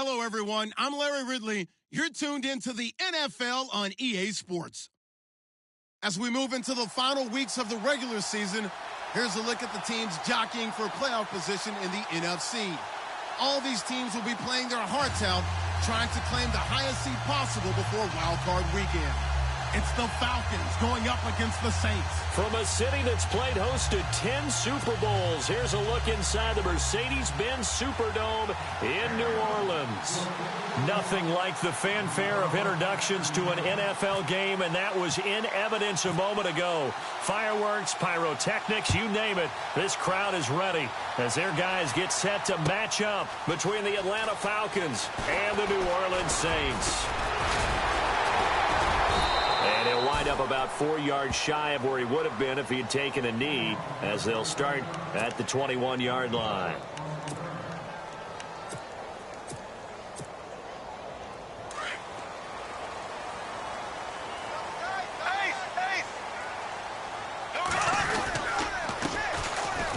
Hello, everyone. I'm Larry Ridley. You're tuned into the NFL on EA Sports. As we move into the final weeks of the regular season, here's a look at the teams jockeying for playoff position in the NFC. All these teams will be playing their hearts out, trying to claim the highest seed possible before Wild Card Weekend. It's the Falcons going up against the Saints. From a city that's played host to 10 Super Bowls, here's a look inside the Mercedes-Benz Superdome in New Orleans. Nothing like the fanfare of introductions to an NFL game, and that was in evidence a moment ago. Fireworks, pyrotechnics, you name it. This crowd is ready as their guys get set to match up between the Atlanta Falcons and the New Orleans Saints. And he'll wind up about 4 yards shy of where he would have been if he had taken a knee, as they'll start at the 21-yard line.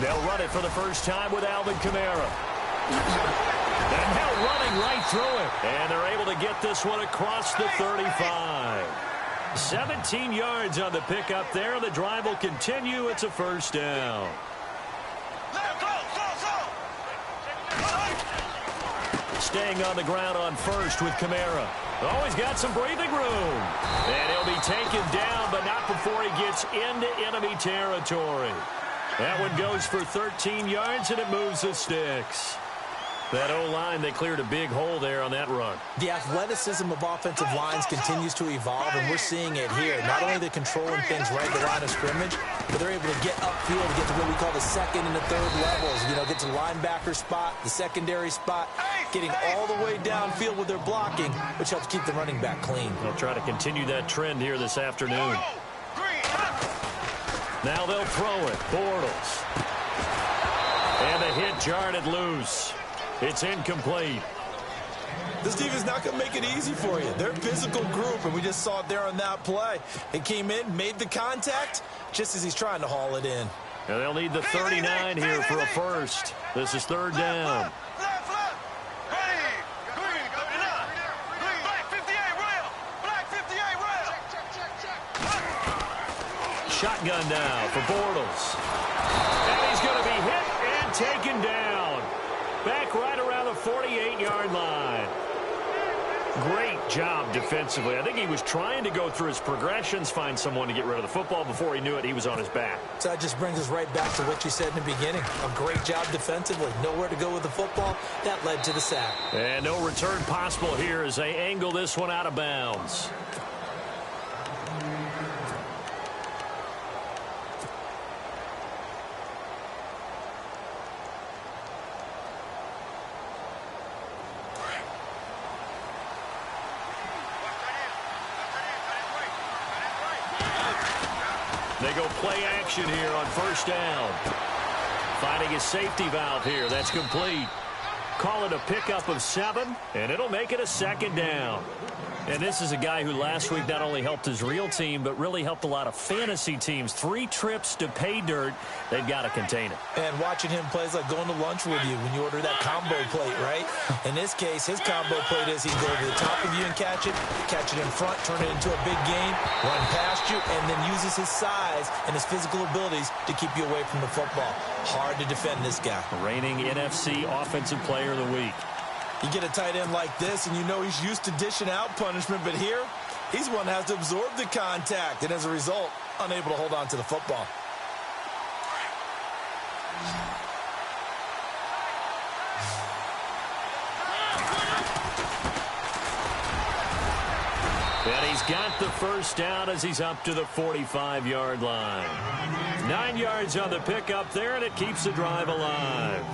They'll run it for the first time with Alvin Kamara. And now running right through it. And they're able to get this one across the 35. 17 yards on the pickup there. The drive will continue. It's a first down. Staying on the ground on first with Kamara. Oh, he's got some breathing room. And he'll be taken down, but not before he gets into enemy territory. That one goes for 13 yards, and it moves the sticks. That O-line, they cleared a big hole there on that run. The athleticism of offensive lines continues to evolve, and we're seeing it here. Not only are they controlling things right at the line of scrimmage, but they're able to get upfield to get to what we call the second and the third levels. You know, get to the linebacker spot, the secondary spot, getting all the way downfield with their blocking, which helps keep the running back clean. They'll try to continue that trend here this afternoon. Now they'll throw it. Bortles. And the hit jarred it loose. It's incomplete. This defense is not going to make it easy for you. They're a physical group, and we just saw it there on that play. It came in, made the contact, just as he's trying to haul it in. And they'll need the 39 here for a first. This is third down. Shotgun now for Bortles. And he's going to be hit and taken down. Back right around the 48-yard line. Great job defensively. I think he was trying to go through his progressions, find someone to get rid of the football. Before he knew it, he was on his back. So that just brings us right back to what you said in the beginning. A great job defensively. Nowhere to go with the football. That led to the sack. And no return possible here as they angle this one out of bounds. They go play action here on first down. Finding a safety valve here. That's complete. Call it a pickup of 7, and it'll make it a second down. And this is a guy who last week not only helped his real team, but really helped a lot of fantasy teams. 3 trips to pay dirt. They've got to contain it. And watching him play is like going to lunch with you when you order that combo plate, right? In this case, his combo plate is he can go over the top of you and catch it in front, turn it into a big game, run past you, and then uses his size and his physical abilities to keep you away from the football. Hard to defend this guy. Reigning NFC Offensive Player of the Week. You get a tight end like this, and you know he's used to dishing out punishment, but here, he's one that has to absorb the contact, and as a result, unable to hold on to the football. And he's got the first down as he's up to the 45-yard line. 9 yards on the pickup there, and it keeps the drive alive.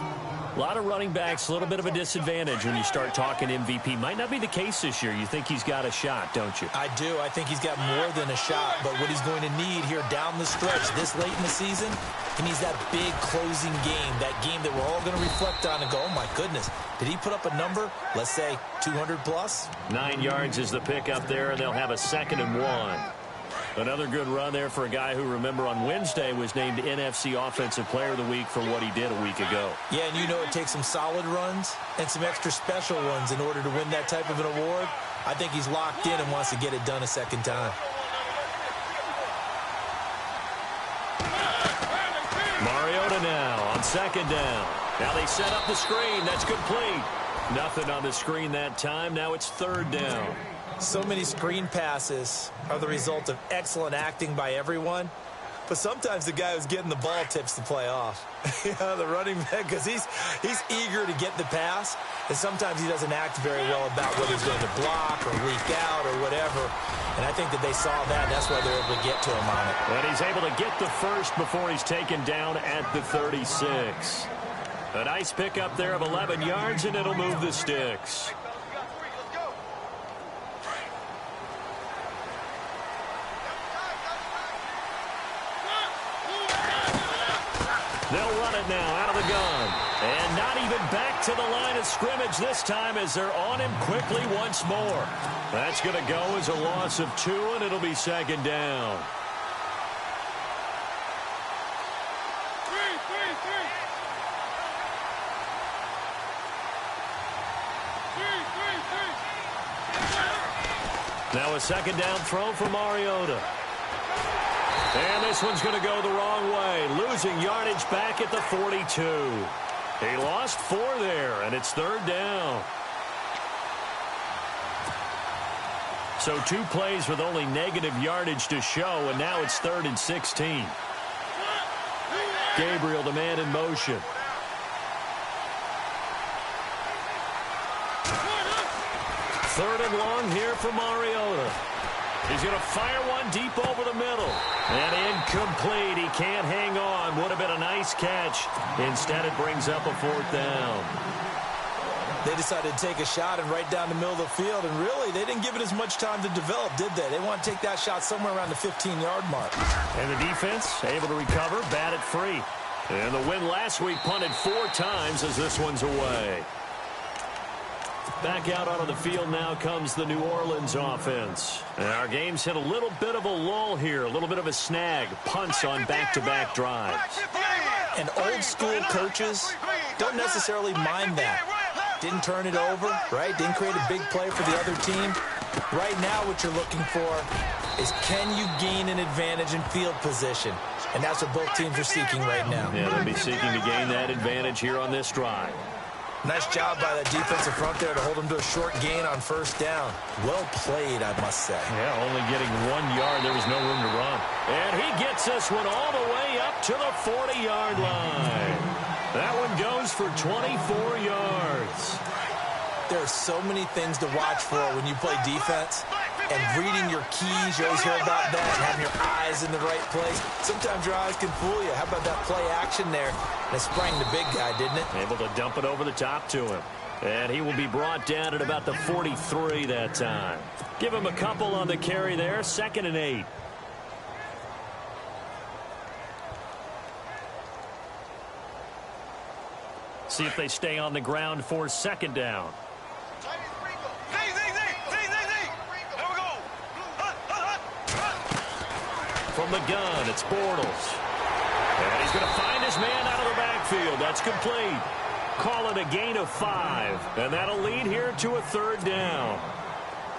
A lot of running backs, a little bit of a disadvantage when you start talking MVP. Might not be the case this year. You think he's got a shot, don't you? I do. I think he's got more than a shot. But what he's going to need here down the stretch this late in the season, he needs that big closing game, that game that we're all going to reflect on and go, oh, my goodness, did he put up a number, let's say 200 plus? 9 yards is the pickup there, and they'll have a 2nd and 1. Another good run there for a guy who, remember, on Wednesday was named NFC Offensive Player of the Week for what he did a week ago. Yeah, and you know it takes some solid runs and some extra special ones in order to win that type of an award. I think he's locked in and wants to get it done a second time. Mariota now on second down. Now they set up the screen. That's complete. Nothing on the screen that time. Now it's third down. So many screen passes are the result of excellent acting by everyone. But sometimes the guy who's getting the ball tips the play off. The running back, because he's eager to get the pass, and sometimes he doesn't act very well about whether he's going to block or leak out or whatever. And I think that they saw that, and that's why they're able to get to him on it. And he's able to get the first before he's taken down at the 36. A nice pickup there of 11 yards, and it'll move the sticks. They'll run it now out of the gun. And not even back to the line of scrimmage this time as they're on him quickly once more. That's going to go as a loss of 2, and it'll be second down. Now a second down throw for Mariota. And this one's going to go the wrong way. Losing yardage back at the 42. He lost 4 there, and it's third down. So 2 plays with only negative yardage to show, and now it's 3rd and 16. Gabriel, the man in motion. Third and long here for Mariota. He's going to fire one deep over the middle. And incomplete. He can't hang on. Would have been a nice catch. Instead, it brings up a 4th down. They decided to take a shot and right down the middle of the field. And really, they didn't give it as much time to develop, did they? They want to take that shot somewhere around the 15-yard mark. And the defense able to recover, bat it free. And the win last week punted 4 times as this one's away. Back out onto the field now comes the New Orleans offense. And our game's hit a little bit of a lull here, a little bit of a snag. Punts on back-to-back drives. And old-school coaches don't necessarily mind that. Didn't turn it over, right? Didn't create a big play for the other team. Right now what you're looking for is can you gain an advantage in field position? And that's what both teams are seeking right now. Yeah, they'll be seeking to gain that advantage here on this drive. Nice job by that defensive front there to hold him to a short gain on first down. Well played, I must say. Yeah, only getting 1 yard. There was no room to run. And he gets this one all the way up to the 40-yard line. That one goes for 24 yards. There are so many things to watch for when you play defense. And reading your keys, you always hear about that, and having your eyes in the right place. Sometimes your eyes can fool you. How about that play action there? And it sprang the big guy, didn't it? Able to dump it over the top to him. And he will be brought down at about the 43 that time. Give him a couple on the carry there. 2nd and 8. See if they stay on the ground for 2nd down. From the gun, it's Bortles. And he's going to find his man out of the backfield. That's complete. Call it a gain of 5. And that'll lead here to a 3rd down.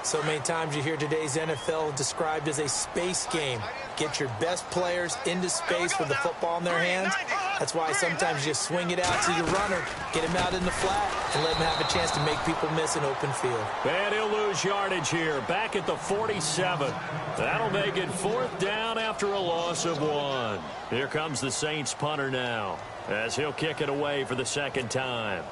So many times you hear today's NFL described as a space game. Get your best players into space with the football in their hands. That's why sometimes you swing it out to your runner, get him out in the flat, and let him have a chance to make people miss an open field. And he'll lose yardage here, back at the 47. That'll make it 4th down after a loss of 1. Here comes the Saints punter now, as he'll kick it away for the 2nd time.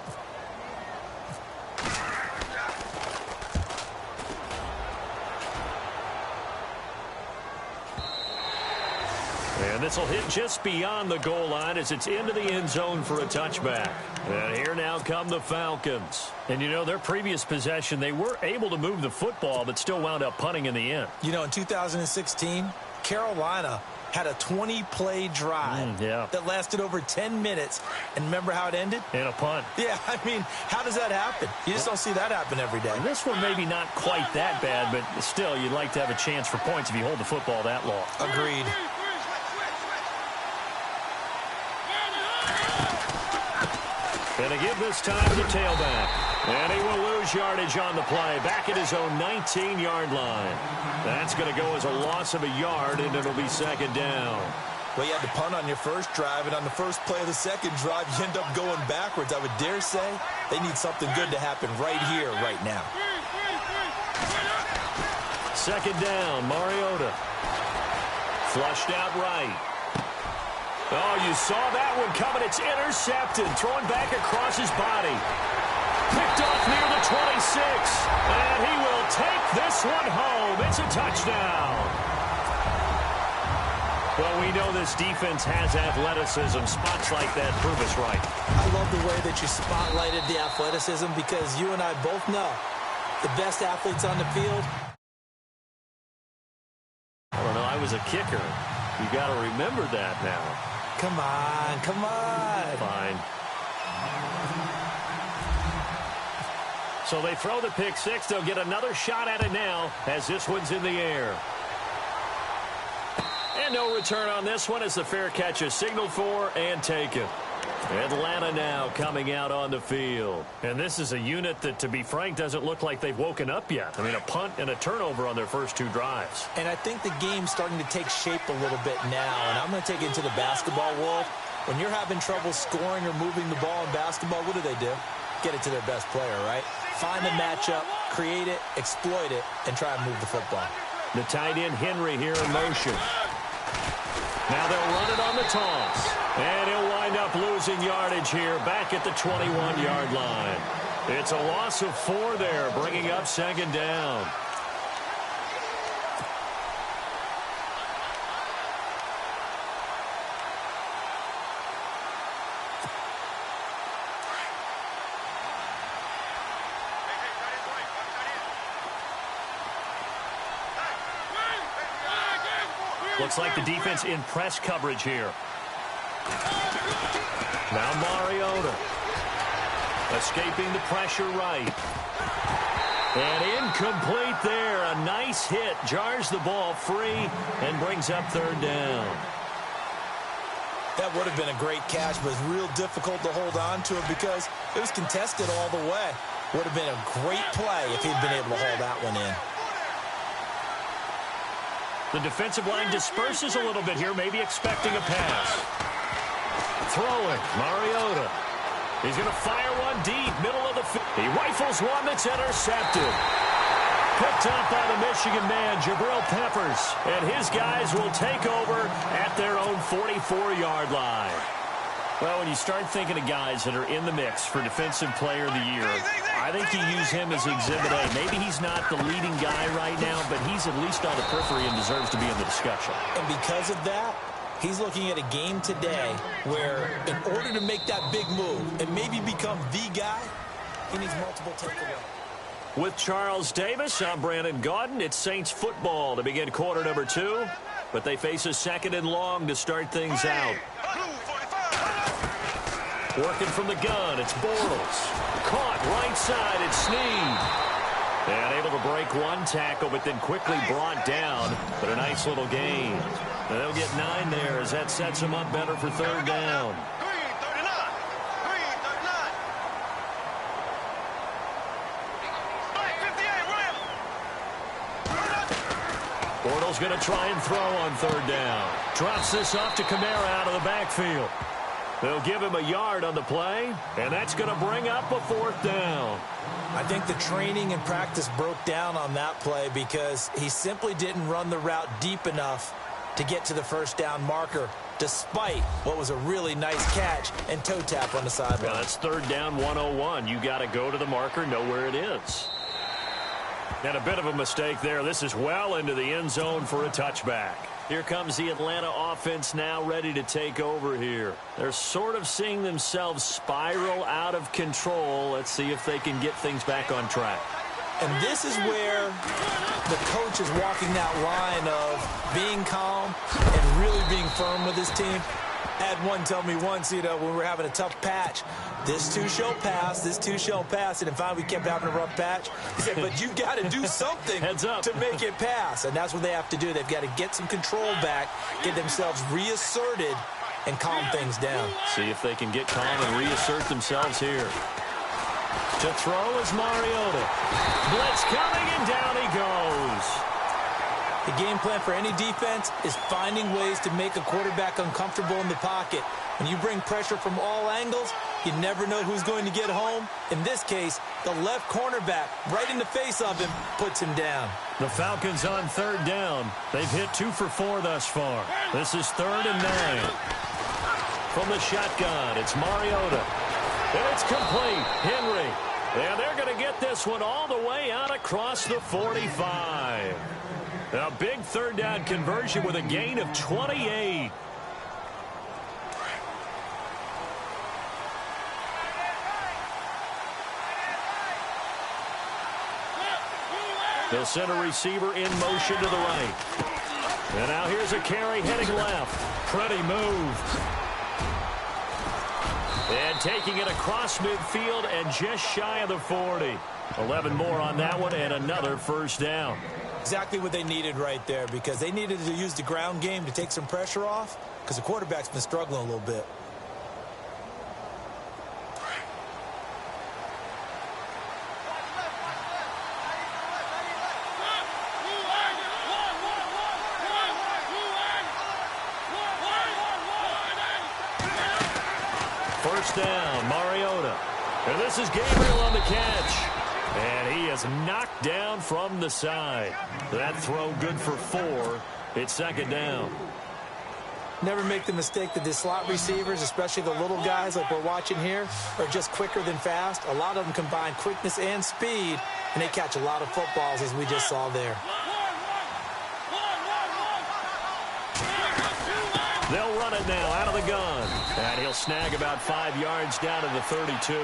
And this will hit just beyond the goal line as it's into the end zone for a touchback. And here now come the Falcons. And, you know, their previous possession, they were able to move the football but still wound up punting in the end. You know, in 2016, Carolina had a 20-play drive that lasted over 10 minutes. And remember how it ended? In a punt. Yeah, I mean, how does that happen? You just don't see that happen every day. And this one maybe not quite that bad, but still, you'd like to have a chance for points if you hold the football that long. Agreed. And to give this time to the tailback. And he will lose yardage on the play. Back at his own 19-yard line. That's going to go as a loss of a yard, and it'll be second down. Well, you had to punt on your first drive, and on the first play of the second drive, you end up going backwards. I would dare say they need something good to happen right here, right now. Second down, Mariota. Flushed out right. Oh, you saw that one coming. It's intercepted. Throwing back across his body. Picked off near the 26. And he will take this one home. It's a touchdown. Well, we know this defense has athleticism. Spots like that prove us right. I love the way that you spotlighted the athleticism because you and I both know the best athletes on the field. I don't know. I was a kicker. You got to remember that now. Come on, come on. Fine. So they throw the pick six. They'll get another shot at it now as this one's in the air. And no return on this one as the fair catch is signaled for and taken. Atlanta now coming out on the field. And this is a unit that, to be frank, doesn't look like they've woken up yet. I mean, a punt and a turnover on their first two drives. And I think the game's starting to take shape a little bit now. And I'm going to take it into the basketball world. When you're having trouble scoring or moving the ball in basketball, what do? Get it to their best player, right? Find the matchup, create it, exploit it, and try and move the football. The tight end Henry here in motion. Now they'll run it on the toss. And he'll wind up losing yardage here back at the 21-yard line. It's a loss of 4 there, bringing up second down. Looks like the defense in press coverage here. Now Mariota. Escaping the pressure right. And incomplete there. A nice hit. Jars the ball free and brings up third down. That would have been a great catch, but it's real difficult to hold on to it because it was contested all the way. Would have been a great play if he'd been able to hold that one in. The defensive line disperses a little bit here, maybe expecting a pass. Throwing, Mariota. He's going to fire one deep, middle of the field. He rifles one that's intercepted. Picked up by the Michigan man, Jabril Peppers. And his guys will take over at their own 44-yard line. Well, when you start thinking of guys that are in the mix for Defensive Player of the Year, I think you use him as Exhibit A. Maybe he's not the leading guy right now, but he's at least on the periphery and deserves to be in the discussion. And because of that, he's looking at a game today where in order to make that big move and maybe become the guy, he needs multiple takeaways. With Charles Davis, I'm Brandon Gaudin. It's Saints football to begin quarter number 2, but they face a second and long to start things out. Working from the gun, it's Bortles. Caught right side, it's Snead. And able to break one tackle, but then quickly brought down. But a nice little gain. And they'll get 9 there as that sets them up better for third down. Bortles going to try and throw on third down. Drops this off to Kamara out of the backfield. They'll give him a yard on the play, and that's going to bring up a fourth down. I think the training and practice broke down on that play because he simply didn't run the route deep enough to get to the first down marker, despite what was a really nice catch and toe tap on the sideline. Well, that's third down 101. You got to go to the marker, know where it is. And a bit of a mistake there. This is well into the end zone for a touchback. Here comes the Atlanta offense now ready to take over here. They're sort of seeing themselves spiral out of control. Let's see if they can get things back on track. And this is where the coach is walking that line of being calm and really being firm with his team. I had one tell me once, when we were having a tough patch, this too shall pass, this too shall pass. And in fact, we kept having a rough patch. He said, but you've got to do something to make it pass. And that's what they have to do. They've got to get some control back, get themselves reasserted, and calm things down. See if they can get calm and reassert themselves here. To throw is Mariota. Blitz coming, and down he goes. The game plan for any defense is finding ways to make a quarterback uncomfortable in the pocket. When you bring pressure from all angles, you never know who's going to get home. In this case, the left cornerback, right in the face of him, puts him down. The Falcons on third down. They've hit 2 for 4 thus far. This is 3rd and 9. From the shotgun, it's Mariota. And it's complete. Henry. And they're going to get this one all the way out across the 45. A big third down conversion with a gain of 28. They'll send a receiver in motion to the right. And now here's a carry heading left. Pretty move. And taking it across midfield and just shy of the 40. 11 more on that one and another first down. Exactly what they needed right there, because they needed to use the ground game to take some pressure off, because the quarterback's been struggling a little bit. First down, Mariota. And this is Gabriel on the catch. And he is knocked down from the side. That throw good for 4. It's 2nd down. Never make the mistake that the slot receivers, especially the little guys like we're watching here, are just quicker than fast. A lot of them combine quickness and speed, and they catch a lot of footballs, as we just saw there. They'll run it now out of the gun. And he'll snag about 5 yards down to the 32.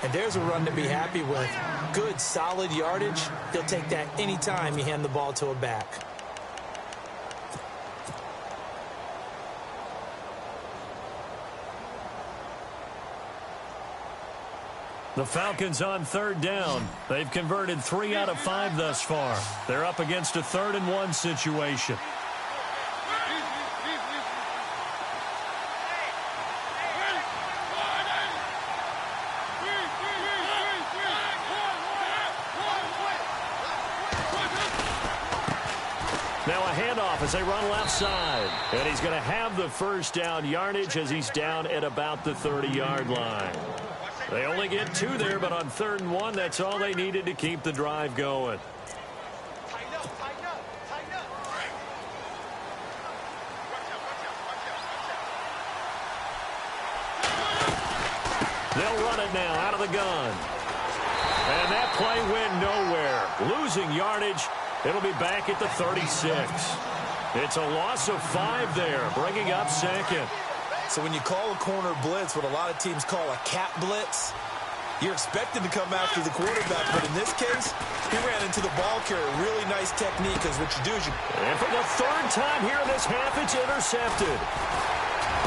And there's a run to be happy with. Good, solid yardage. He'll take that anytime you hand the ball to a back. The Falcons on third down. They've converted 3 out of 5 thus far. They're up against a 3rd and 1 situation. Now a handoff as they run left side. And he's going to have the first down yardage as he's down at about the 30-yard line. They only get 2 there, but on 3rd and 1, that's all they needed to keep the drive going. They'll run it now out of the gun. And that play went nowhere. Losing yardage. It'll be back at the 36. It's a loss of 5 there, bringing up 2nd. So when you call a corner blitz, what a lot of teams call a cat blitz, you're expected to come after the quarterback. But in this case, he ran into the ball carrier. Really nice technique, because what you do is you... And for the 3rd time here in this half, it's intercepted.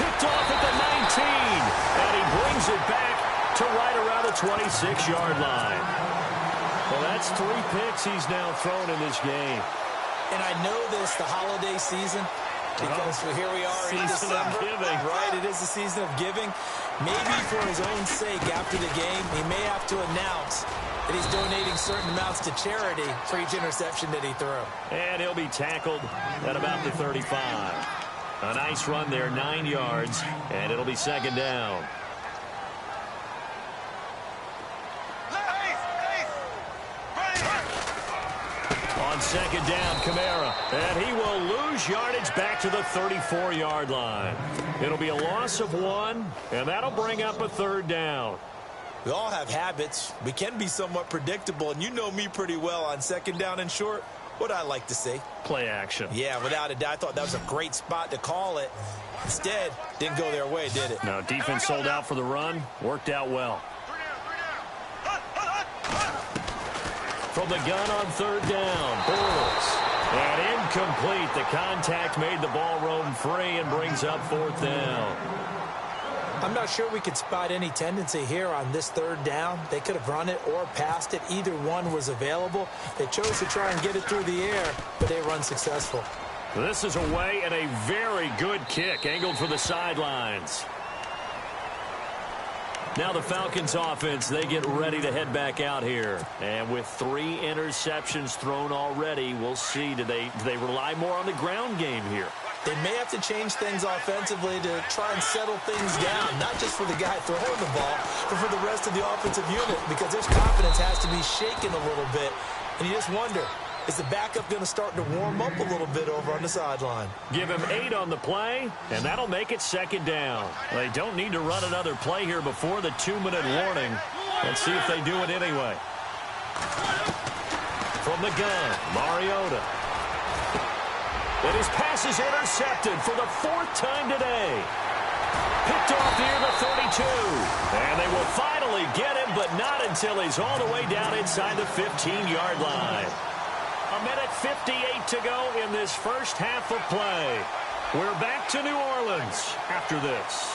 Picked off at the 19. And he brings it back to right around the 26-yard line. Well, that's 3 picks he's now thrown in this game. And I know this, the holiday season, because here we are in December. Right, it is the season of giving. Maybe for his own sake, after the game, he may have to announce that he's donating certain amounts to charity for each interception that he threw. And he'll be tackled at about the 35. A nice run there, 9 yards, and it'll be 2nd down. On 2nd down, Kamara. And he will lose yardage back to the 34-yard line. It'll be a loss of 1, and that'll bring up a 3rd down. We all have habits. We can be somewhat predictable, and you know me pretty well on 2nd down and short. What I like to see. Play action. Yeah, without a doubt. I thought that was a great spot to call it. Instead, didn't go their way, did it? No, defense sold out for the run. Worked out well. from the gun on third down. Bortles. And incomplete. The contact made the ball roam free and brings up fourth down. I'm not sure we could spot any tendency here on this third down. They could have run it or passed it. Either one was available. They chose to try and get it through the air, but they were unsuccessful. This is away and a very good kick, angled for the sidelines. Now the Falcons offense, they get ready to head back out here. And with 3 interceptions thrown already, we'll see, do they rely more on the ground game here? They may have to change things offensively to try and settle things down, not just for the guy throwing the ball, but for the rest of the offensive unit, because their confidence has to be shaken a little bit. And you just wonder, is the backup going to start to warm up a little bit over on the sideline? Give him 8 on the play, and that'll make it second down. They don't need to run another play here before the 2-minute warning. Let's see if they do it anyway. From the gun, Mariota. And his pass is intercepted for the 4th time today. Picked off near the 32. And they will finally get him, but not until he's all the way down inside the 15-yard line. 1:58 to go in this first half of play. We're back to New Orleans after this.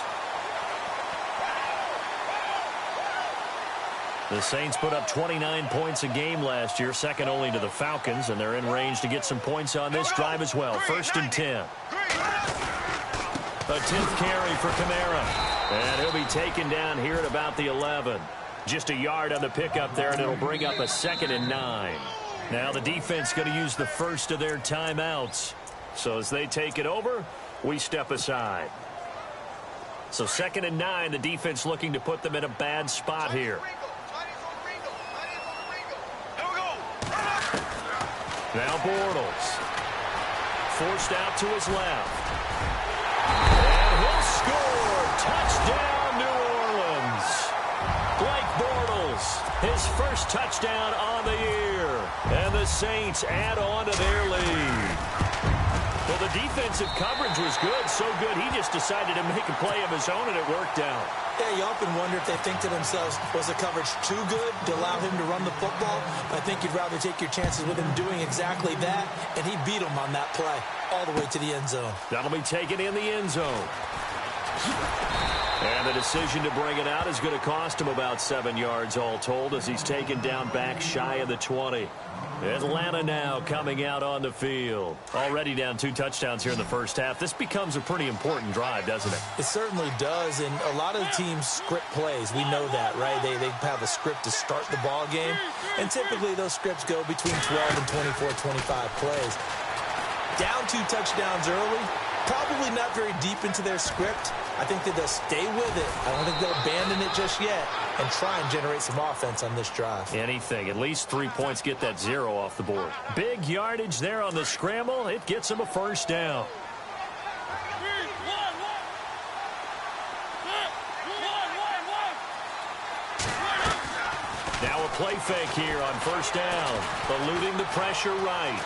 The Saints put up 29 points a game last year, second only to the Falcons, and they're in range to get some points on this drive as well. 1st and 10. A 10th carry for Kamara, and he'll be taken down here at about the 11. Just a yard on the pickup there, and it'll bring up a 2nd and 9. Now the defense going to use the first of their timeouts. So as they take it over, we step aside. So 2nd and 9, the defense looking to put them in a bad spot here. Now Bortles. Forced out to his left. And he'll score. Touchdown, New Orleans. Blake Bortles, his first touchdown on the year. And the Saints add on to their lead. Well, the defensive coverage was good, so good he just decided to make a play of his own, and it worked out. Yeah, you often wonder if they think to themselves, was the coverage too good to allow him to run the football? I think you'd rather take your chances with him doing exactly that, and he beat him on that play all the way to the end zone. That'll be taken in the end zone. And the decision to bring it out is going to cost him about 7 yards all told as he's taken down back shy of the 20. Atlanta now coming out on the field. Already down 2 touchdowns here in the first half. This becomes a pretty important drive, doesn't it? It certainly does, and a lot of teams script plays. We know that, right? They have a script to start the ball game, and typically those scripts go between 12 and 24, 25 plays. Down 2 touchdowns early, probably not very deep into their script. I think that they'll stay with it. I don't think they'll abandon it just yet and try and generate some offense on this drive. Anything. At least 3 points, get that 0 off the board. Big yardage there on the scramble. It gets them a first down. Now a play fake here on first down. Eluding the pressure right.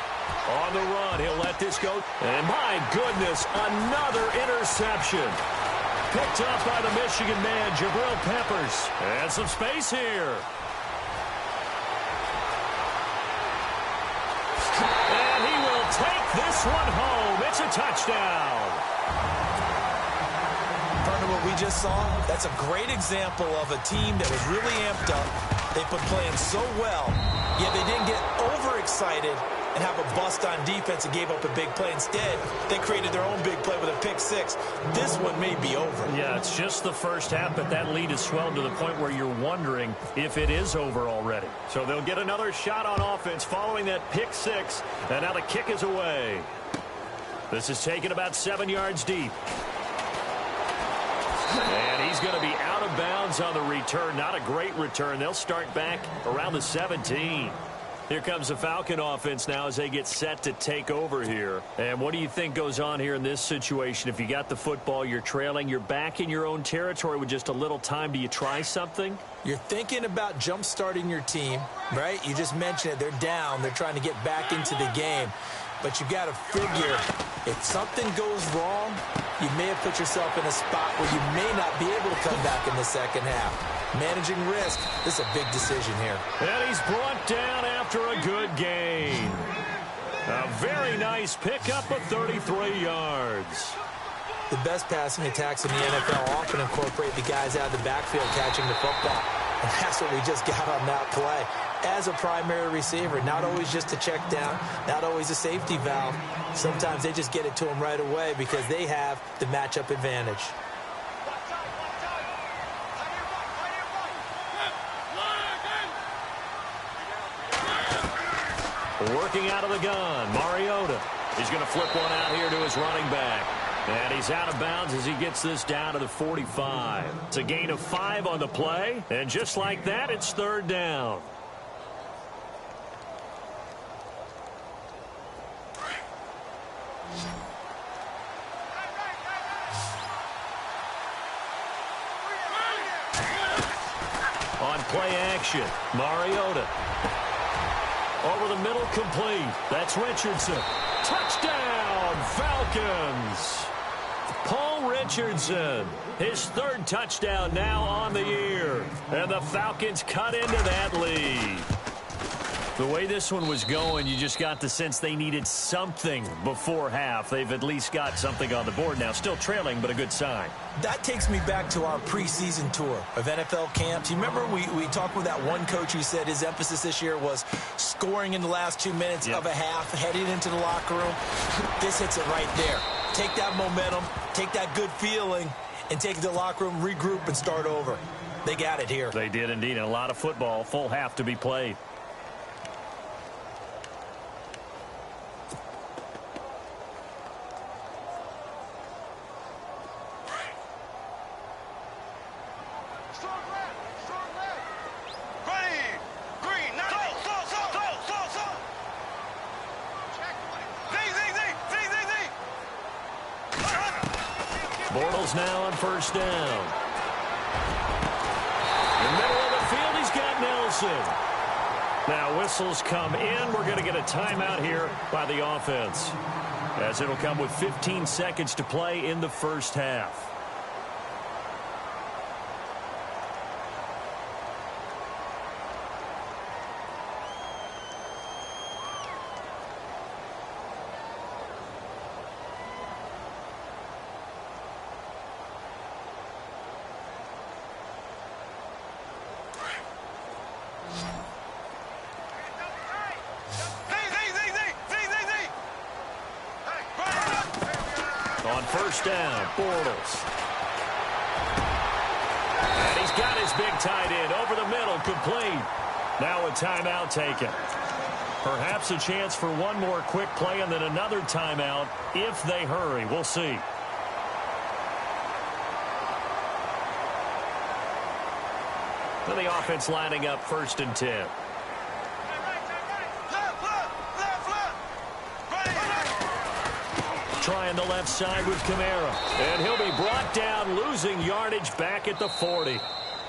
On the run, he'll let this go. And my goodness, another interception. Picked up by the Michigan man, Jabril Peppers. And some space here. And he will take this one home. It's a touchdown. Partner, what we just saw, that's a great example of a team that was really amped up. They've been playing so well, yet they didn't get overexcited and have a bust on defense and gave up a big play. Instead, they created their own big play with a pick 6. This one may be over. Yeah, it's just the first half, but that lead has swelled to the point where you're wondering if it is over already. So they'll get another shot on offense following that pick 6, and now the kick is away. This is taken about 7 yards deep. And he's going to be out of bounds on the return. Not a great return. They'll start back around the 17. Here comes the Falcon offense now as they get set to take over here. And what do you think goes on here in this situation? If you got the football, you're trailing, you're back in your own territory with just a little time. Do you try something? You're thinking about jump-starting your team, right? You just mentioned it. They're down. They're trying to get back into the game. But you got to figure, if something goes wrong, you may have put yourself in a spot where you may not be able to come back in the second half. Managing risk, this is a big decision here. And he's brought down after a good gain. A very nice pickup of 33 yards. The best passing attacks in the NFL often incorporate the guys out of the backfield catching the football. And that's what we just got on that play. As a primary receiver, not always just a check down, not always a safety valve. Sometimes they just get it to them right away because they have the matchup advantage. Working out of the gun, Mariota. He's going to flip one out here to his running back. And he's out of bounds as he gets this down to the 45. It's a gain of 5 on the play. And just like that, it's third down. On play action, Mariota. Over the middle, complete. That's Richardson. Touchdown, Falcons. Paul Richardson, his third touchdown now on the year. And the Falcons cut into that lead. The way this one was going, you just got the sense they needed something before half. They've at least got something on the board now. Still trailing, but a good sign. That takes me back to our preseason tour of NFL camps. You remember we talked with that one coach who said his emphasis this year was scoring in the last 2 minutes of a half, heading into the locker room. This hits it right there. Take that momentum, take that good feeling, and take it to the locker room, regroup, and start over. They got it here. They did indeed, and a lot of football, full half to be played. Bortles now on first down. In the middle of the field, he's got Nelson. Now whistles come in. We're going to get a timeout here by the offense, as it'll come with 15 seconds to play in the first half. On first down, Bortles. And he's got his big tight end over the middle, complete. Now a timeout taken. Perhaps a chance for one more quick play and then another timeout if they hurry. We'll see. And the offense lining up first and 10. Trying the left side with Kamara. And he'll be brought down, losing yardage back at the 40.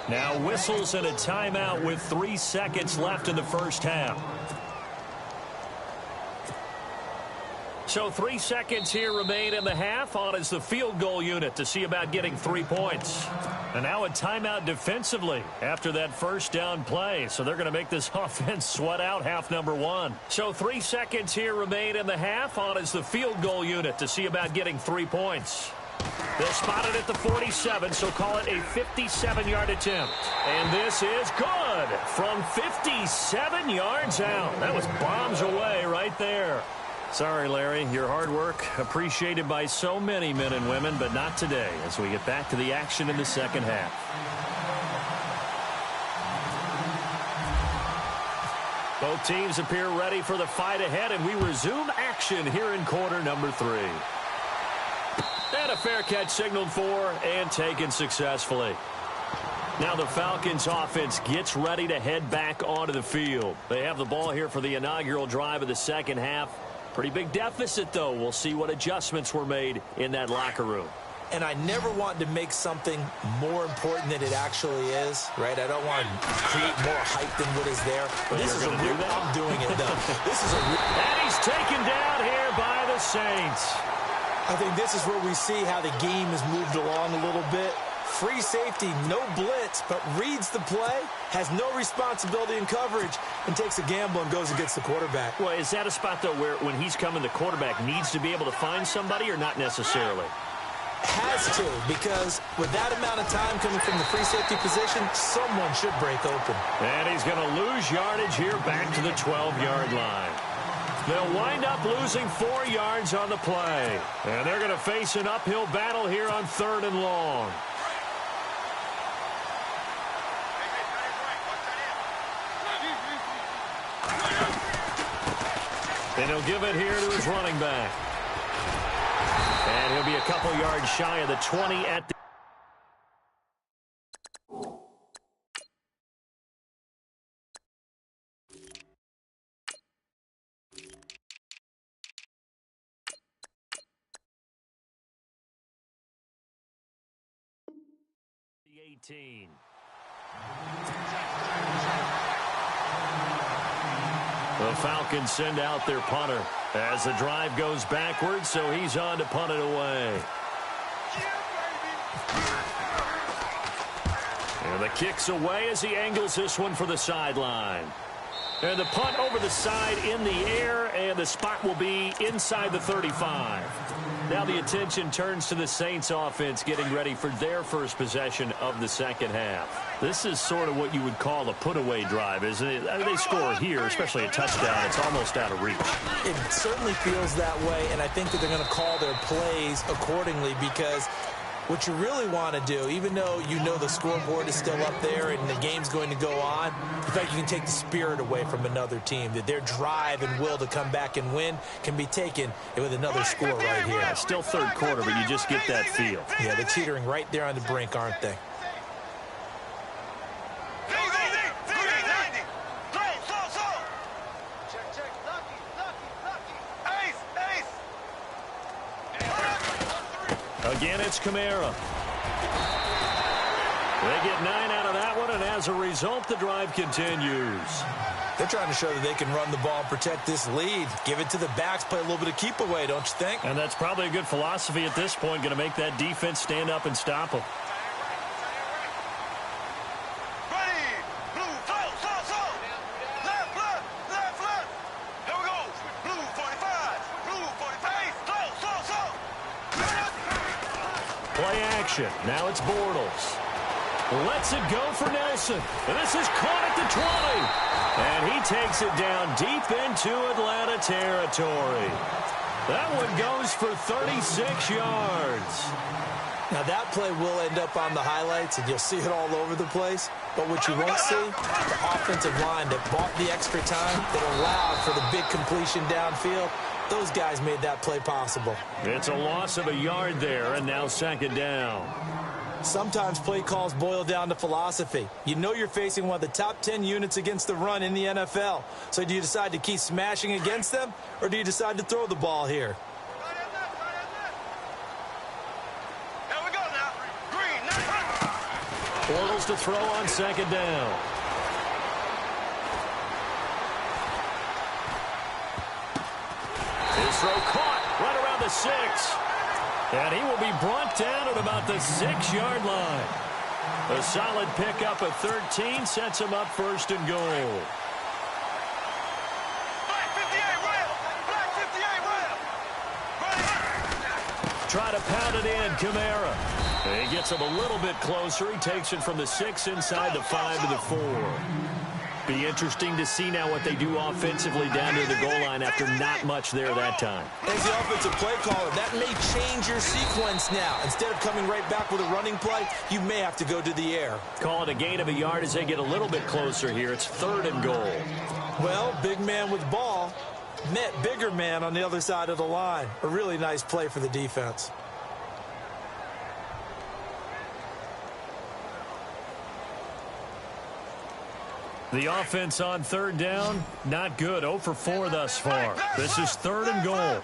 Now whistles and a timeout with 3 seconds left in the first half. So 3 seconds here remain in the half. On is the field goal unit to see about getting 3 points. And now a timeout defensively after that first down play. So they're going to make this offense sweat out half number 1. So 3 seconds here remain in the half. On is the field goal unit to see about getting 3 points. They'll spot it at the 47, so call it a 57-yard attempt. And this is good from 57 yards out. That was bombs away right there. Sorry, Larry, your hard work appreciated by so many men and women, but not today as we get back to the action in the second half. Both teams appear ready for the fight ahead, and we resume action here in quarter number 3. And a fair catch signaled for and taken successfully. Now the Falcons offense gets ready to head back onto the field. They have the ball here for the inaugural drive of the second half. Pretty big deficit, though. We'll see what adjustments were made in that locker room. And I never want to make something more important than it actually is, right? I don't want to create more hype than what is there. But this is a real, I'm doing it, though. This is a real. And he's taken down here by the Saints. I think this is where we see how the game has moved along a little bit. Free safety, no blitz, but reads the play, has no responsibility in coverage, and takes a gamble and goes against the quarterback. Well, is that a spot, though, where when he's coming, the quarterback needs to be able to find somebody or not necessarily? Has to, because with that amount of time coming from the free safety position, someone should break open. And he's going to lose yardage here back to the 12-yard line. They'll wind up losing 4 yards on the play. And they're going to face an uphill battle here on 3rd and long. And he'll give it here to his running back. And he'll be a couple yards shy of the 20 at the... the 18. The Falcons send out their punter as the drive goes backwards, so he's on to punt it away. And the kick's away as he angles this one for the sideline. And the punt over the side in the air, and the spot will be inside the 35. Now the attention turns to the Saints offense getting ready for their first possession of the second half. This is sort of what you would call a put-away drive, isn't it? I mean, they score here, especially a touchdown. It's almost out of reach. It certainly feels that way, and I think that they're going to call their plays accordingly, because what you really want to do, even though you know the scoreboard is still up there and the game's going to go on, in fact, you can take the spirit away from another team, that their drive and will to come back and win can be taken with another score right here. It's still third quarter, but you just get that feel. Yeah, they're teetering right there on the brink, aren't they? Again, it's Kamara. They get 9 out of that one, and as a result, the drive continues. They're trying to show that they can run the ball and protect this lead. Give it to the backs, play a little bit of keep away, don't you think? And that's probably a good philosophy at this point, going to make that defense stand up and stop them. Play action. Now it's Bortles. Lets it go for Nelson. And this is caught at the 20. And he takes it down deep into Atlanta territory. That one goes for 36 yards. Now that play will end up on the highlights, and you'll see it all over the place. But what you won't see, the offensive line that bought the extra time, that allowed for the big completion downfield, those guys made that play possible. It's a loss of a yard there, and now second down. Sometimes play calls boil down to philosophy. You know you're facing one of the top 10 units against the run in the NFL. So do you decide to keep smashing against them, or do you decide to throw the ball here? Bortles to throw on second down. His throw caught right around the 6. And he will be brought down at about the 6-yard line. A solid pickup at 13 sets him up first and goal. Black 58, Ram! Black 58, Ram! Try to pound it in, Kamara. He gets him a little bit closer. He takes it from the 6 inside the 5 to the 4. Be interesting to see now what they do offensively down to the goal line after not much there that time. As the offensive play caller, that may change your sequence now. Instead of coming right back with a running play, you may have to go to the air. Call it a gain of a yard as they get a little bit closer here. It's 3rd and goal. Well, big man with ball met bigger man on the other side of the line. A really nice play for the defense. The offense on 3rd down, not good. 0 for 4 thus far. This is 3rd and goal.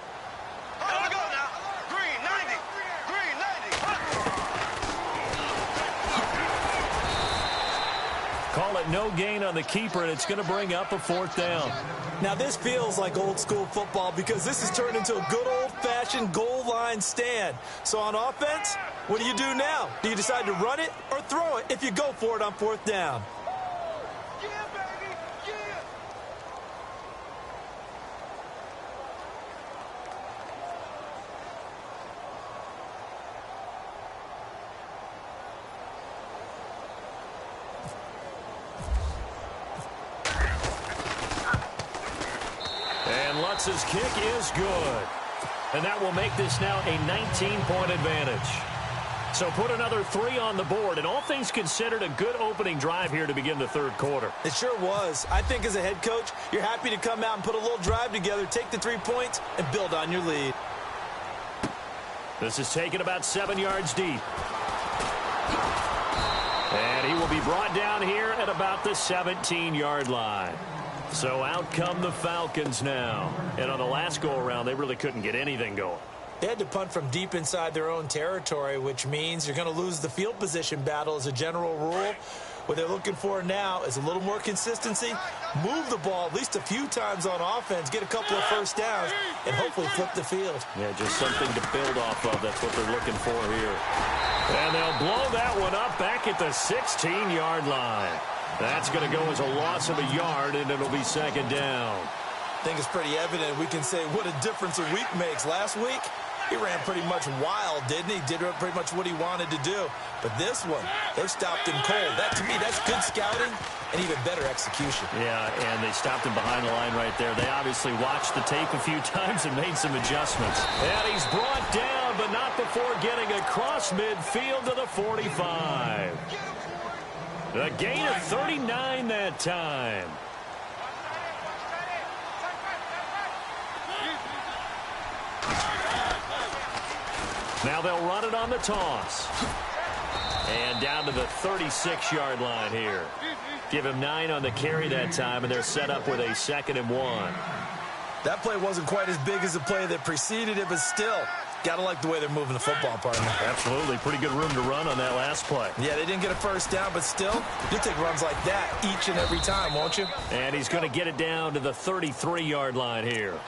Call it no gain on the keeper, and it's going to bring up a 4th down. Now, this feels like old school football because this has turned into a good old old-fashioned goal line stand. So on offense, what do you do now? Do you decide to run it or throw it if you go for it on 4th down? Yeah, baby, yeah. And Lutz's kick is good. And that will make this now a 19-point advantage. So put another 3 on the board, and all things considered, a good opening drive here to begin the 3rd quarter. It sure was. I think as a head coach, you're happy to come out and put a little drive together, take the 3 points, and build on your lead. This is taken about 7 yards deep. And he will be brought down here at about the 17-yard line. So out come the Falcons now. And on the last go-around, they really couldn't get anything going. They had to punt from deep inside their own territory, which means you're going to lose the field position battle as a general rule. What they're looking for now is a little more consistency, move the ball at least a few times on offense, get a couple of first downs, and hopefully flip the field. Yeah, just something to build off of. That's what they're looking for here. And they'll blow that one up back at the 16-yard line. That's going to go as a loss of a yard, and it'll be 2nd down. I think it's pretty evident. We can say what a difference a week makes. Last week, he ran pretty much wild, didn't he? Did pretty much what he wanted to do. But this one, they stopped him cold. That, to me, that's good scouting and even better execution. Yeah, and they stopped him behind the line right there. They obviously watched the tape a few times and made some adjustments. And he's brought down, but not before getting across midfield to the 45. A gain of 39 that time. Now they'll run it on the toss. And down to the 36-yard line here. Give him 9 on the carry that time, and they're set up with a 2nd and 1. That play wasn't quite as big as the play that preceded it, but still, got to like the way they're moving the football, partner. Absolutely. Pretty good room to run on that last play. Yeah, they didn't get a first down, but still, you'll take runs like that each and every time, won't you? And he's going to get it down to the 33-yard line here.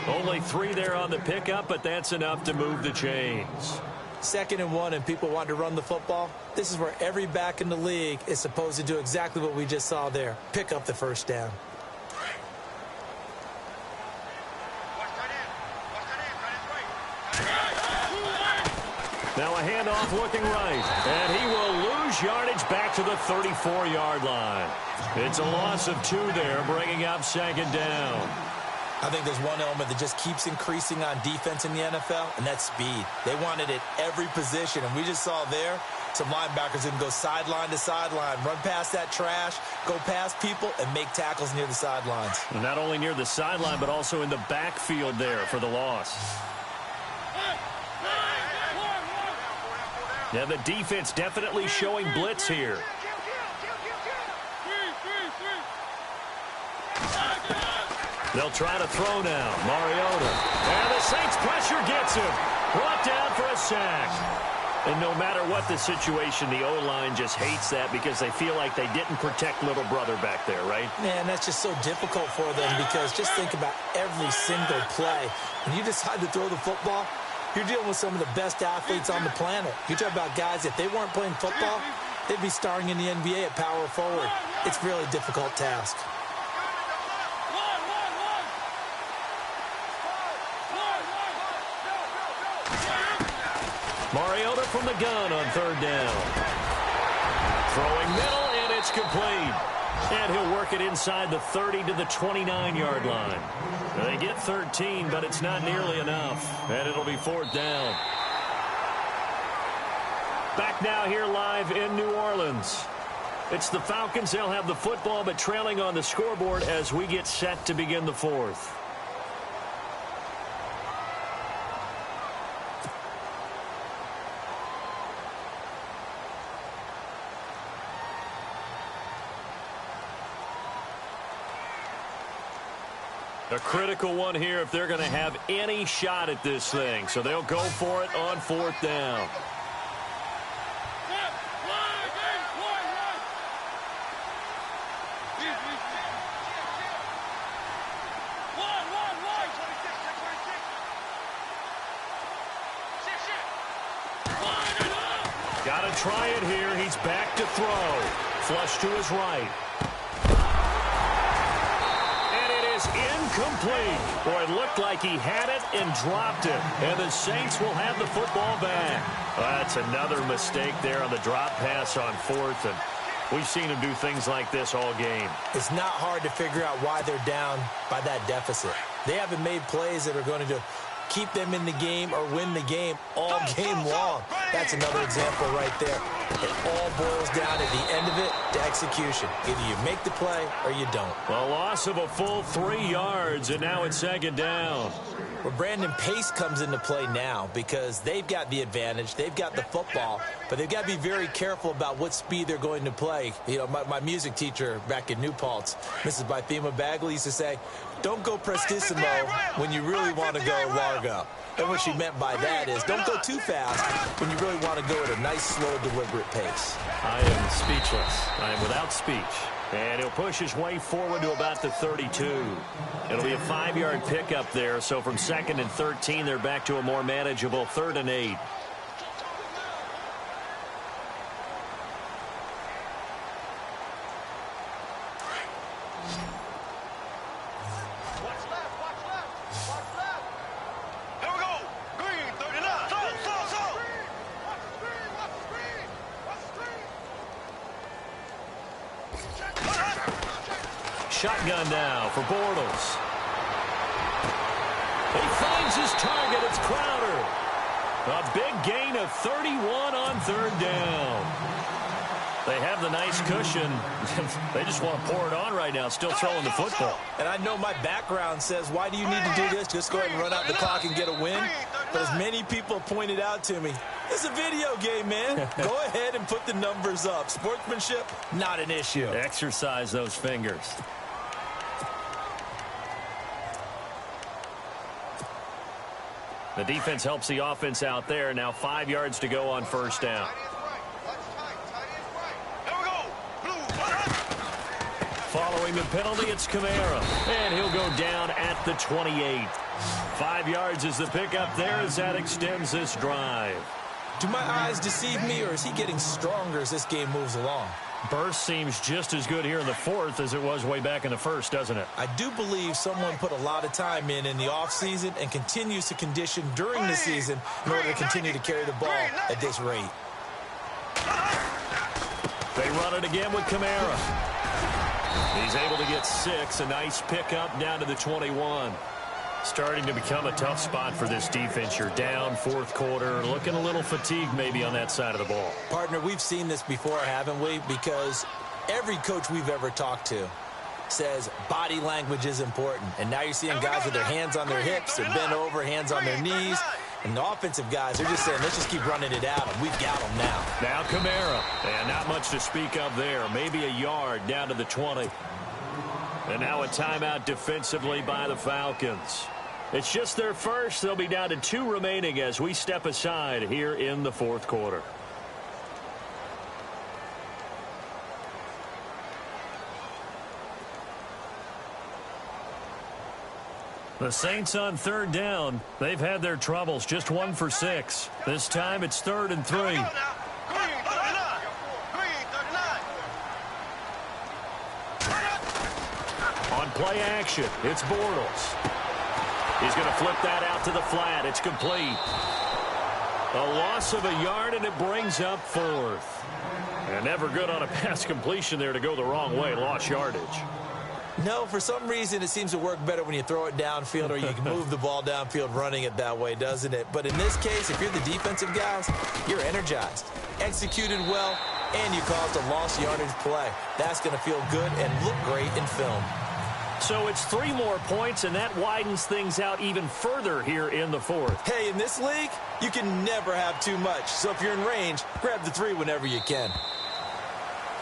Only 3 there on the pickup, but that's enough to move the chains. 2nd and 1, and people want to run the football. This is where every back in the league is supposed to do exactly what we just saw there. Pick up the first down. Now a handoff looking right, and he will lose yardage back to the 34-yard line. It's a loss of 2 there, bringing up 2nd down. I think there's one element that just keeps increasing on defense in the NFL, and that's speed. They want it at every position, and we just saw there some linebackers who can go sideline to sideline, run past that trash, go past people, and make tackles near the sidelines. And not only near the sideline, but also in the backfield there for the loss. Yeah, the defense definitely showing blitz here. They'll try to throw now. Mariota. And the Saints pressure gets him. Brought down for a sack. And no matter what the situation, the O-line just hates that because they feel like they didn't protect little brother back there, right? Man, that's just so difficult for them because just think about every single play. When you decide to throw the football, you're dealing with some of the best athletes on the planet. You talk about guys, if they weren't playing football, they'd be starring in the NBA at power forward. It's a really difficult task. Mariota from the gun on 3rd down. Throwing middle, and it's complete. And he'll work it inside the 30 to the 29-yard line. They get 13, but it's not nearly enough. And it'll be 4th down. Back now here live in New Orleans. It's the Falcons. They'll have the football, but trailing on the scoreboard as we get set to begin the 4th. A critical one here if they're going to have any shot at this thing. So they'll go for it on 4th down. try it here. He's back to throw. Flush to his right. And it is incomplete. Boy, it looked like he had it and dropped it. And the Saints will have the football back. That's another mistake there on the drop pass on fourth. And we've seen him do things like this all game. It's not hard to figure out why they're down by that deficit. They haven't made plays that are going to keep them in the game or win the game all game long. That's another example right there. It all boils down at the end of it to execution. Either you make the play or you don't. A loss of a full 3 yards, and now it's second down. Well, Brandon, pace comes into play now because they've got the advantage. They've got the football, but they've got to be very careful about what speed they're going to play. You know, my music teacher back in New Paltz, Mrs. Bythema Bagley, used to say, don't go prestissimo when you really want to go largo. And what she meant by that is don't go too fast when you really want to go at a nice, slow, deliberate pace. I am speechless. I am without speech. And he'll push his way forward to about the 32. It'll be a 5-yard pickup there. So from 2nd and 13, they're back to a more manageable 3rd and 8. Shotgun now for Bortles. He finds his target. It's Crowder. A big gain of 31 on 3rd down. They have the nice cushion. They just want to pour it on right now, still throwing the football. And I know my background says, why do you need to do this? Just go ahead and run out the clock and get a win. But as many people pointed out to me, it's a video game, man. Go ahead and put the numbers up. Sportsmanship, not an issue. Exercise those fingers. The defense helps the offense out there. Now 5 yards to go on 1st down. Following the penalty, it's Kamara. And he'll go down at the 28. 5 yards is the pickup there as that extends this drive. Do my eyes deceive me, or is he getting stronger as this game moves along? Burst seems just as good here in the 4th as it was way back in the 1st, doesn't it? I do believe someone put a lot of time in the offseason and continues to condition during the season in order to continue to carry the ball at this rate. They run it again with Kamara. He's able to get 6. A nice pickup down to the 21. Starting to become a tough spot for this defense. You're down 4th quarter, looking a little fatigued maybe on that side of the ball. Partner, we've seen this before, haven't we? Because every coach we've ever talked to says body language is important. And now you're seeing guys with their hands on their hips, they're bent over, hands on their knees. And the offensive guys, they're just saying, let's just keep running it out. And we've got them now. Now Kamara. And not much to speak of there. Maybe a yard down to the 20. And now a timeout defensively by the Falcons. It's just their first. They'll be down to 2 remaining as we step aside here in the 4th quarter. The Saints on 3rd down. They've had their troubles. Just 1 for 6. This time it's 3rd and 3. On play action, it's Bortles. He's going to flip that out to the flat. It's complete. A loss of a yard, and it brings up 4th. And never good on a pass completion there to go the wrong way. Lost yardage. No, for some reason it seems to work better when you throw it downfield or you can move the ball downfield running it that way, doesn't it? But in this case, if you're the defensive guys, you're energized, executed well, and you caused a lost yardage play. That's going to feel good and look great in film. So it's 3 more points, and that widens things out even further here in the 4th. Hey, in this league, you can never have too much. So if you're in range, grab the 3 whenever you can.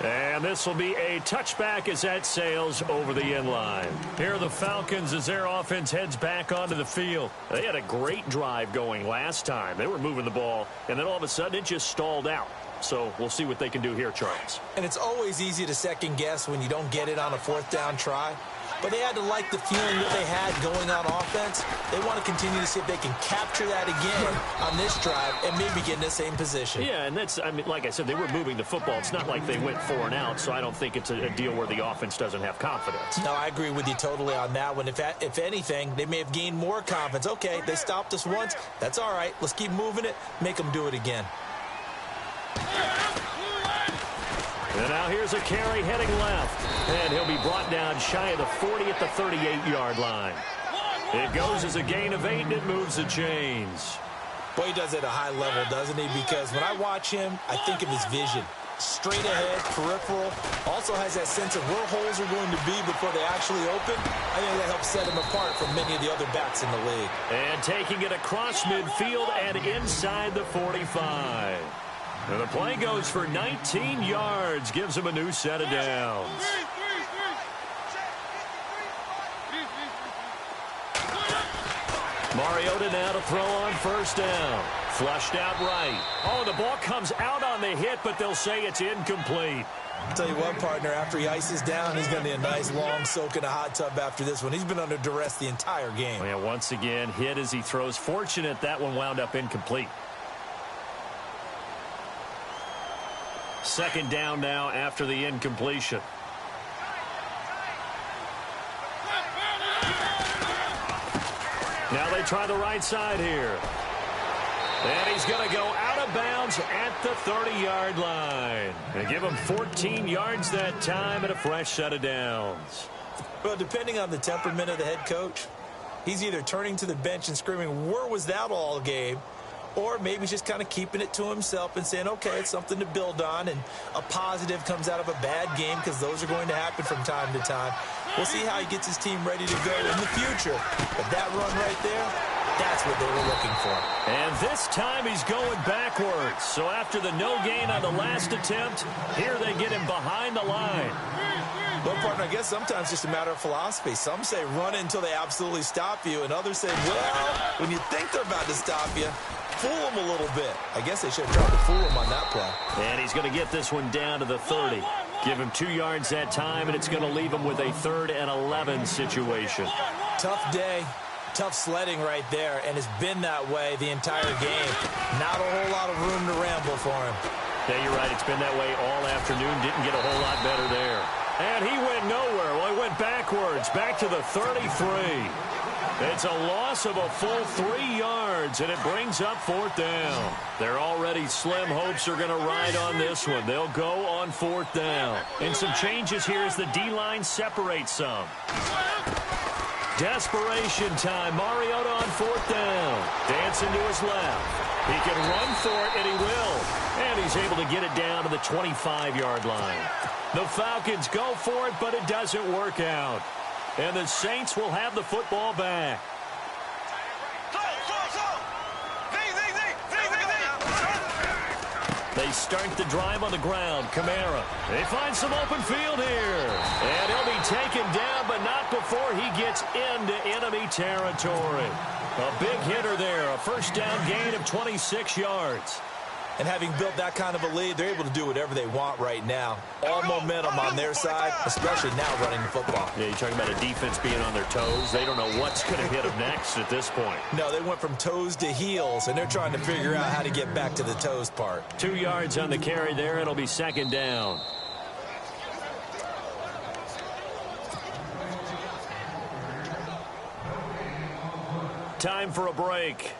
And this will be a touchback as that sails over the end line. Here are the Falcons as their offense heads back onto the field. They had a great drive going last time. They were moving the ball, and then all of a sudden it just stalled out. So we'll see what they can do here, Charles. And it's always easy to second guess when you don't get it on a 4th down try. but they had to like the feeling that they had going on offense. They want to continue to see if they can capture that again on this drive and maybe get in the same position. Yeah, and that's, I mean, like I said, they were moving the football. It's not like they went 4 and out, so I don't think it's a deal where the offense doesn't have confidence. No, I agree with you totally on that one. If anything, they may have gained more confidence. Okay, they stopped us once. That's all right. Let's keep moving it. Make them do it again. And now here's a carry heading left. And he'll be brought down shy of the 40 at the 38-yard line. It goes as a gain of 8, and it moves the chains. Boy, he does it at a high level, doesn't he? Because when I watch him, I think of his vision. Straight ahead, peripheral. Also has that sense of where holes are going to be before they actually open. I think that helps set him apart from many of the other backs in the league. And taking it across midfield and inside the 45. And the play goes for 19 yards, gives him a new set of downs. Mariota now to throw on first down. Flushed out right. Oh, the ball comes out on the hit, but they'll say it's incomplete. I'll tell you what, partner, after he ices down, he's going to need a nice long soak in a hot tub after this one. He's been under duress the entire game. Yeah, once again, hit as he throws. Fortunate that one wound up incomplete. Second down now after the incompletion. Now they try the right side here. And he's going to go out of bounds at the 30-yard line. They give him 14 yards that time and a fresh set of downs. Well, depending on the temperament of the head coach, he's either turning to the bench and screaming, where was that all game? Or maybe just kind of keeping it to himself and saying, okay, it's something to build on, and a positive comes out of a bad game because those are going to happen from time to time. We'll see how he gets his team ready to go in the future. But that run right there, that's what they were looking for. And this time he's going backwards. So after the no gain on the last attempt, here they get him behind the line. Well, partner, I guess sometimes it's just a matter of philosophy. Some say run until they absolutely stop you, and others say, well, when you think they're about to stop you, fool them a little bit. I guess they should have tried to fool him on that play. And he's going to get this one down to the 30. Give him 2 yards that time, and it's going to leave him with a 3rd and 11 situation. Tough day. Tough sledding right there, and it's been that way the entire game. Not a whole lot of room to ramble for him. Yeah, you're right. It's been that way all afternoon. Didn't get a whole lot better there. And he went nowhere. Well, he went backwards, back to the 33. It's a loss of a full 3 yards, and it brings up 4th down. Their already slim hopes are going to ride on this one. They'll go on 4th down. And some changes here as the D-line separates some. Desperation time. Mariota on 4th down. Dancing to his left. He can run for it, and he will. And he's able to get it down to the 25-yard line. The Falcons go for it, but it doesn't work out. And the Saints will have the football back. They start the drive on the ground. Kamara. They find some open field here. And he'll be taken down, but not before he gets into enemy territory. A big hitter there. A first down gain of 26 yards. And having built that kind of a lead, they're able to do whatever they want right now. All momentum on their side, especially now running the football. Yeah, you're talking about a defense being on their toes. They don't know what's going to hit them next at this point. No, they went from toes to heels, and they're trying to figure out how to get back to the toes part. 2 yards on the carry there. It'll be 2nd down. Time for a break.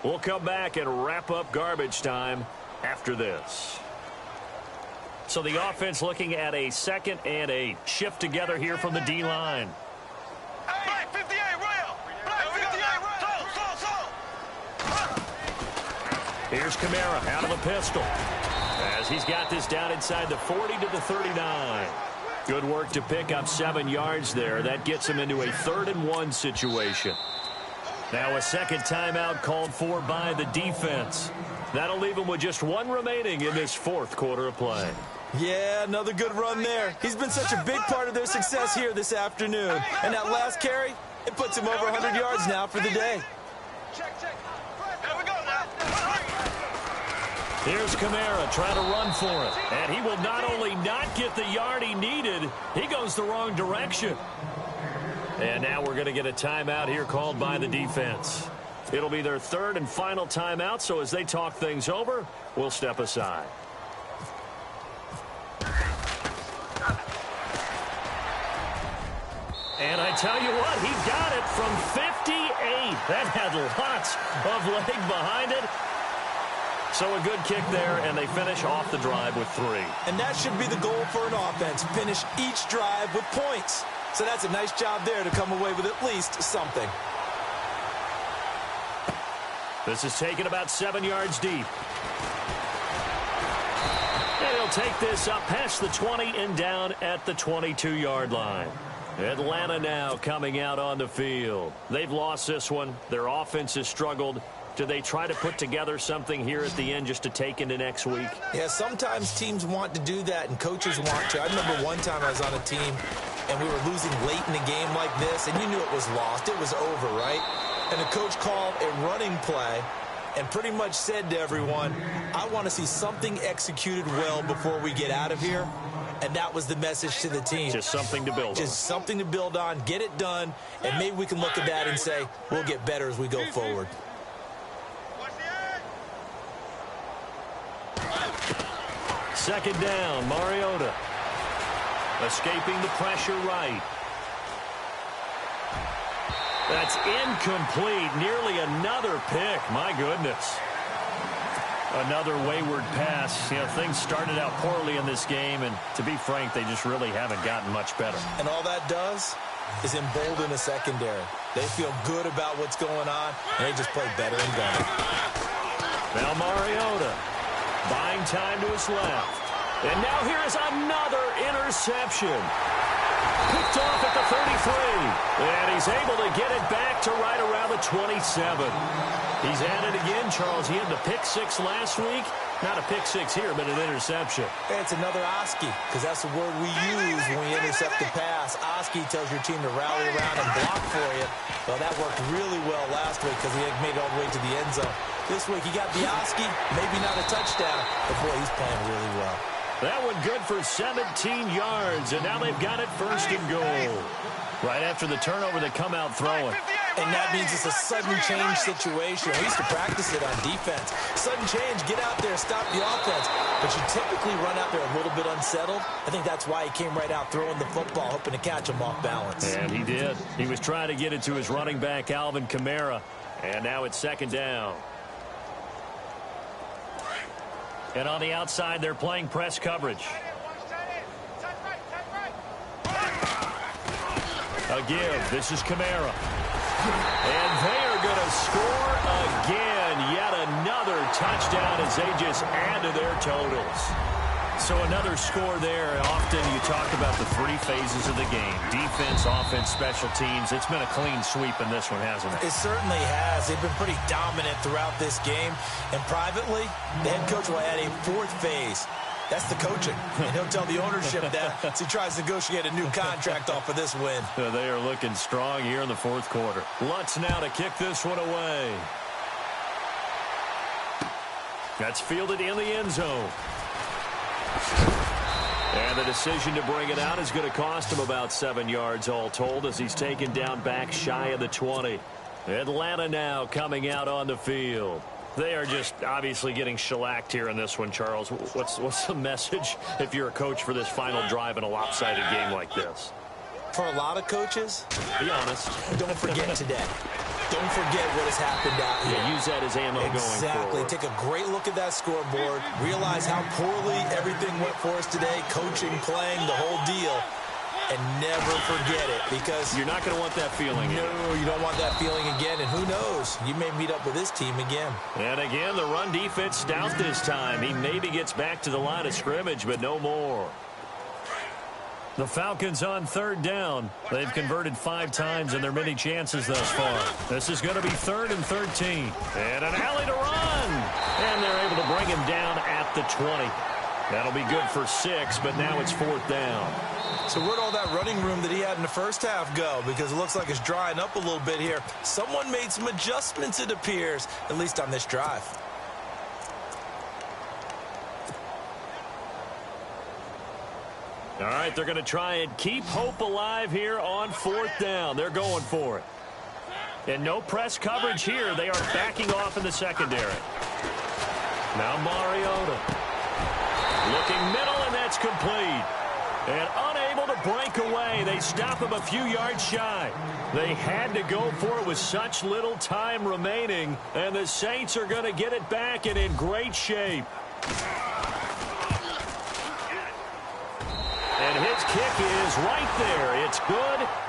We'll come back and wrap up garbage time after this. So the offense looking at a 2nd and 8. Shift together here from the D-line. Black 58, rail. Black 58, Here's Kamara out of the pistol. As he's got this down inside the 40 to the 39. Good work to pick up 7 yards there. That gets him into a 3rd and 1 situation. Now a second timeout called for by the defense. That'll leave him with just 1 remaining in this 4th quarter of play. Yeah, another good run there. He's been such a big part of their success here this afternoon. And that last carry, it puts him over 100 yards now for the day. Check. There we go now. Here's Kamara trying to run for it. And he will not only not get the yard he needed, he goes the wrong direction. And now we're going to get a timeout here called by the defense. It'll be their third and final timeout, so as they talk things over, we'll step aside. And I tell you what, he got it from 58. That had lots of leg behind it. So a good kick there, and they finish off the drive with 3. And that should be the goal for an offense, finish each drive with points. So that's a nice job there to come away with at least something. This is taken about 7 yards deep. And he'll take this up past the 20 and down at the 22-yard line. Atlanta now coming out on the field. They've lost this one. Their offense has struggled. Do they try to put together something here at the end just to take into next week? Yeah, sometimes teams want to do that and coaches want to. I remember one time I was on a team and we were losing late in a game like this, and you knew it was lost. It was over, right? And the coach called a running play and pretty much said to everyone, I want to see something executed well before we get out of here. And that was the message to the team. Just something to build on. Just something to build on, get it done, and maybe we can look at that and say, we'll get better as we go forward. Second down, Mariota. Escaping the pressure right. That's incomplete. Nearly another pick. My goodness. Another wayward pass. You know, things started out poorly in this game, and to be frank, they just really haven't gotten much better. And all that does is embolden the secondary. They feel good about what's going on, and they just play better and better. Now Mariota buying time to his left. And now here is another interception. Picked off at the 33. And he's able to get it back to right around the 27. He's at it again, Charles. He had the pick 6 last week. Not a pick 6 here, but an interception. Hey, it's another Oski, because that's the word we use when we intercept the pass. Oski tells your team to rally around and block for you. Well, that worked really well last week because he had made it all the way to the end zone. This week, he got the Oski, maybe not a touchdown, but boy, he's playing really well. That one good for 17 yards, and now they've got it first and goal. Right after the turnover, they come out throwing. And that means it's a sudden change situation. We used to practice it on defense. Sudden change, get out there, stop the offense. But you typically run out there a little bit unsettled. I think that's why he came right out throwing the football, hoping to catch him off balance. And he did. He was trying to get it to his running back, Alvin Kamara. And now it's second down. And on the outside, they're playing press coverage. A give. This is Kamara. And they are going to score again. Yet another touchdown as they just add to their totals. So another score there. Often you talk about the 3 phases of the game. Defense, offense, special teams. It's been a clean sweep in this one, hasn't it? It certainly has. They've been pretty dominant throughout this game. And privately, the head coach will add a 4th phase. That's the coaching. And he'll tell the ownership that as he tries to negotiate a new contract off of this win. They are looking strong here in the 4th quarter. Lutz now to kick this one away. That's fielded in the end zone. And the decision to bring it out is going to cost him about 7 yards all told as he's taken down back shy of the 20. Atlanta now coming out on the field. They are just obviously getting shellacked here in this one, Charles. What's the message if you're a coach for this final drive in a lopsided game like this? For a lot of coaches, be honest, don't forget today. Don't forget what has happened out here. Yeah, use that as ammo going forward. Exactly. Take a great look at that scoreboard. Realize how poorly everything went for us today. Coaching, playing, the whole deal. And never forget it, because you're not going to want that feeling again. No, you don't want that feeling again. And who knows? You may meet up with this team again. And again, the run defense stout this time. He maybe gets back to the line of scrimmage, but no more. The Falcons on 3rd down. They've converted 5 times in their many chances thus far. This is going to be 3rd and 13. And an alley to run. And they're able to bring him down at the 20. That'll be good for 6, but now it's 4th down. So where'd all that running room that he had in the first half go? Because it looks like it's drying up a little bit here. Someone made some adjustments, it appears, at least on this drive. All right, they're going to try and keep hope alive here on 4th down. They're going for it. And no press coverage here. They are backing off in the secondary. Now Mariota. Looking middle, and that's complete. And unable to break away. They stop him a few yards shy. They had to go for it with such little time remaining. And the Saints are going to get it back and in great shape. And his kick is right there. It's good.